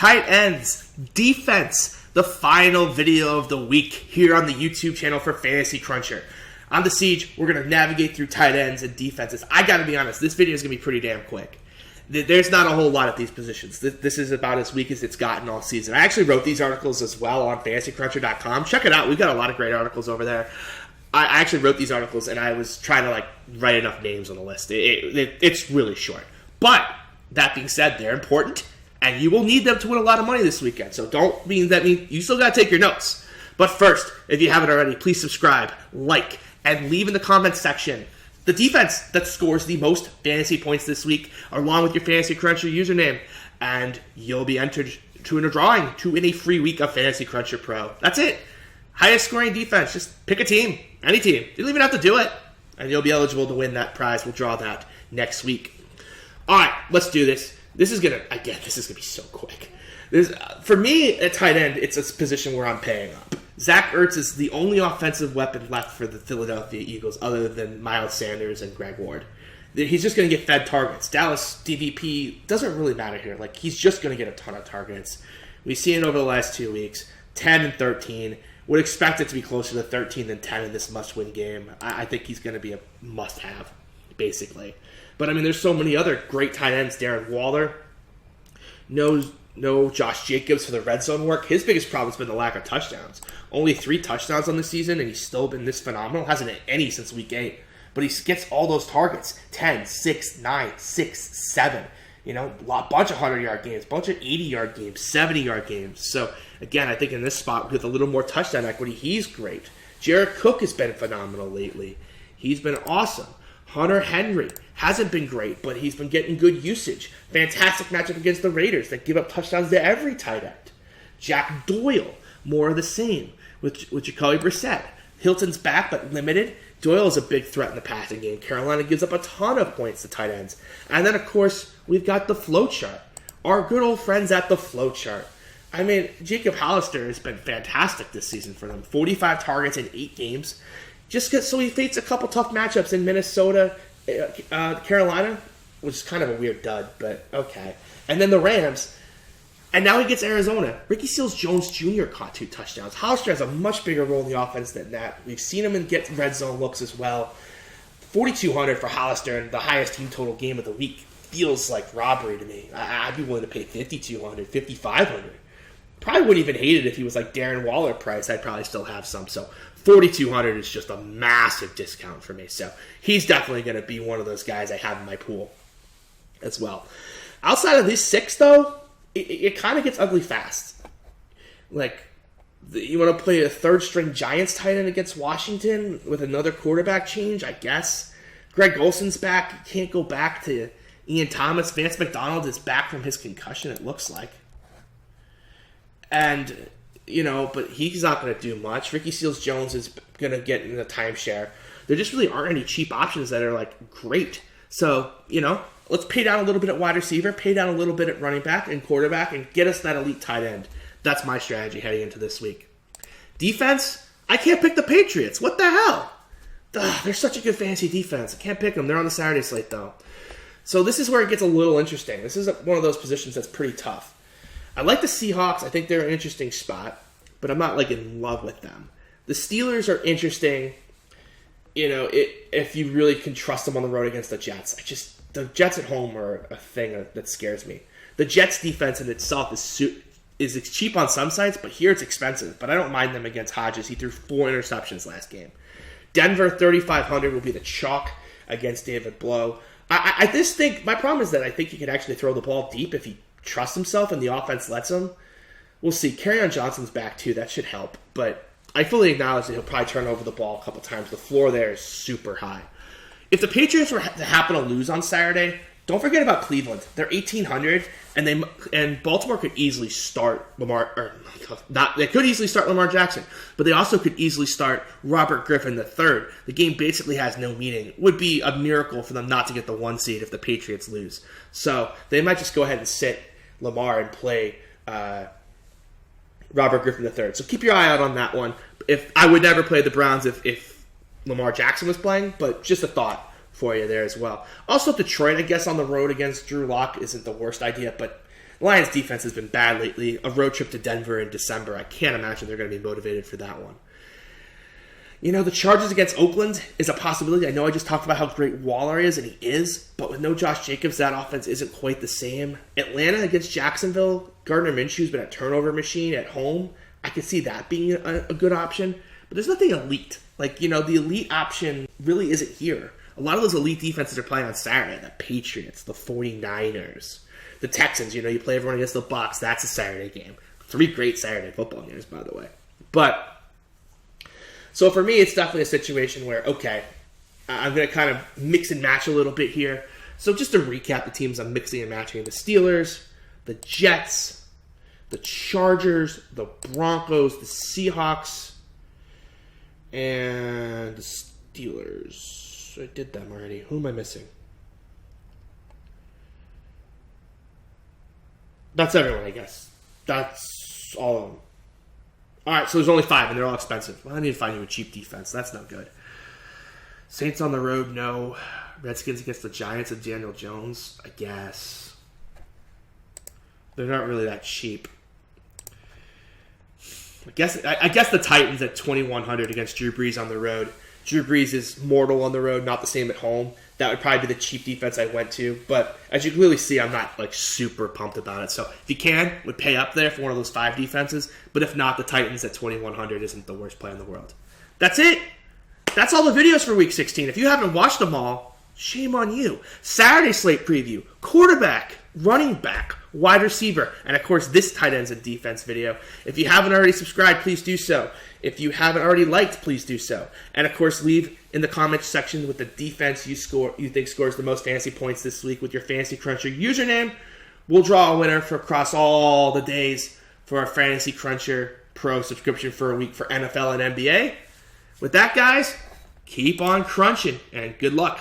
tight ends, defense, the final video of the week here on the YouTube channel for FantasyCruncher. On the Siege, we're going to navigate through tight ends and defenses. I got to be honest, this video is going to be pretty damn quick. There's not a whole lot at these positions. This is about as weak as it's gotten all season. I actually wrote these articles as well on FantasyCruncher.com. Check it out. We've got a lot of great articles over there. I actually wrote these articles, and I was trying to write enough names on the list. It's really short. But that being said, they're important, and you will need them to win a lot of money this weekend. So don't mean that you still got to take your notes. But first, if you haven't already, please subscribe, like, and leave in the comments section the defense that scores the most fantasy points this week, along with your FantasyCruncher username, and you'll be entered to in a drawing to win a free week of FantasyCruncher Pro. That's it. Highest scoring defense. Just pick a team, any team. You don't even have to do it, and you'll be eligible to win that prize. We'll draw that next week. All right, let's do this. This is gonna be so quick. For me, at tight end, it's a position where I'm paying up. Zach Ertz is the only offensive weapon left for the Philadelphia Eagles other than Miles Sanders and Greg Ward. He's just going to get fed targets. Dallas DVP doesn't really matter here. He's just going to get a ton of targets. We've seen it over the last 2 weeks, 10 and 13. Would expect it to be closer to 13 than 10 in this must-win game. I think he's going to be a must-have, basically. But, there's so many other great tight ends. Darren Waller, no Josh Jacobs for the red zone work. His biggest problem has been the lack of touchdowns. Only 3 touchdowns on the season, and he's still been this phenomenal. Hasn't hit any since week 8. But he gets all those targets. 10, 6, 9, 6, 7. Bunch of 100-yard games, bunch of 80-yard games, 70-yard games. So, again, I think in this spot, with a little more touchdown equity, he's great. Jared Cook has been phenomenal lately. He's been awesome. Hunter Henry hasn't been great, but he's been getting good usage. Fantastic matchup against the Raiders that give up touchdowns to every tight end. Jack Doyle, more of the same with Jacoby Brissett. Hilton's back, but limited. Doyle is a big threat in the passing game. Carolina gives up a ton of points to tight ends. And then, of course, we've got the flow chart. Our good old friends at the flow chart. Jacob Hollister has been fantastic this season for them. 45 targets in 8 games. So he faces a couple tough matchups in Minnesota, Carolina, which is kind of a weird dud, but okay. And then the Rams. And now he gets Arizona. Ricky Seals-Jones Jr. caught 2 touchdowns. Hollister has a much bigger role in the offense than that. We've seen him get red zone looks as well. 4,200 for Hollister and the highest team total game of the week feels like robbery to me. I'd be willing to pay 5,200, 5,500. Probably wouldn't even hate it if he was like Darren Waller price. I'd probably still have some. So 4,200 is just a massive discount for me. So he's definitely going to be one of those guys I have in my pool as well. Outside of these 6, though, it kind of gets ugly fast. You want to play a third-string Giants tight end against Washington with another quarterback change, I guess. Greg Olson's back. You can't go back to Ian Thomas. Vance McDonald is back from his concussion, it looks like. And, but he's not going to do much. Ricky Seals-Jones is going to get in the timeshare. There just really aren't any cheap options that are, great. So, let's pay down a little bit at wide receiver, pay down a little bit at running back and quarterback, and get us that elite tight end. That's my strategy heading into this week. Defense, I can't pick the Patriots. What the hell? They're such a good fantasy defense. I can't pick them. They're on the Saturday slate, though. So this is where it gets a little interesting. This is one of those positions that's pretty tough. I like the Seahawks. I think they're an interesting spot, but I'm not, in love with them. The Steelers are interesting, if you really can trust them on the road against the Jets. The Jets at home are a thing that scares me. The Jets' defense in itself is cheap on some sites, but here it's expensive. But I don't mind them against Hodges. He threw 4 interceptions last game. Denver, 3,500 will be the chalk against David Blow. I just think, my problem is that I think he could actually throw the ball deep if he trusts himself and the offense lets him. We'll see. Kerryon Johnson's back too. That should help. But I fully acknowledge that he'll probably turn over the ball a couple times. The floor there is super high. If the Patriots were to happen to lose on Saturday, don't forget about Cleveland. They're 1,800, and Baltimore could easily start Lamar. They could easily start Lamar Jackson, but they also could easily start Robert Griffin III. The game basically has no meaning. It would be a miracle for them not to get the 1 seed if the Patriots lose. So they might just go ahead and sit Lamar and play Robert Griffin III. So keep your eye out on that one. I would never play the Browns if Lamar Jackson was playing, but just a thought for you there as well. Also, Detroit, I guess, on the road against Drew Lock isn't the worst idea, but Lions defense has been bad lately. A road trip to Denver in December, I can't imagine they're going to be motivated for that one. The Chargers against Oakland is a possibility. I know I just talked about how great Waller is, and he is, but with no Josh Jacobs, that offense isn't quite the same. Atlanta against Jacksonville, Gardner Minshew's been a turnover machine at home. I could see that being a good option, but there's nothing elite. The elite option really isn't here. A lot of those elite defenses are playing on Saturday. The Patriots, the 49ers, the Texans. You play everyone against the Bucs. That's a Saturday game. 3 great Saturday football games, by the way. So for me, it's definitely a situation where, okay, I'm going to kind of mix and match a little bit here. So just to recap the teams I'm mixing and matching: the Steelers, the Jets, the Chargers, the Broncos, the Seahawks, and the Steelers. I did them already. Who am I missing? That's everyone, I guess. That's all of them. All right, so there's only 5, and they're all expensive. Well, I need to find you a cheap defense. That's no good. Saints on the road, no. Redskins against the Giants and Daniel Jones, I guess. They're not really that cheap. I guess the Titans at 2,100 against Drew Brees on the road. Drew Brees is mortal on the road, not the same at home. That would probably be the cheap defense I went to. But as you can clearly see, I'm not super pumped about it. So if you can, would pay up there for one of those 5 defenses. But if not, the Titans at 2,100 isn't the worst play in the world. That's it. That's all the videos for Week 16. If you haven't watched them all, shame on you. Saturday slate preview, quarterback, running back, wide receiver, and of course this tight ends and defense video. If you haven't already subscribed, please do so. If you haven't already liked, please do so. And of course, leave in the comments section with the defense you think scores the most fantasy points this week with your FantasyCruncher username. We'll draw a winner for across all the days for our FantasyCruncher Pro subscription for a week for NFL and NBA. With that, guys, keep on crunching and good luck.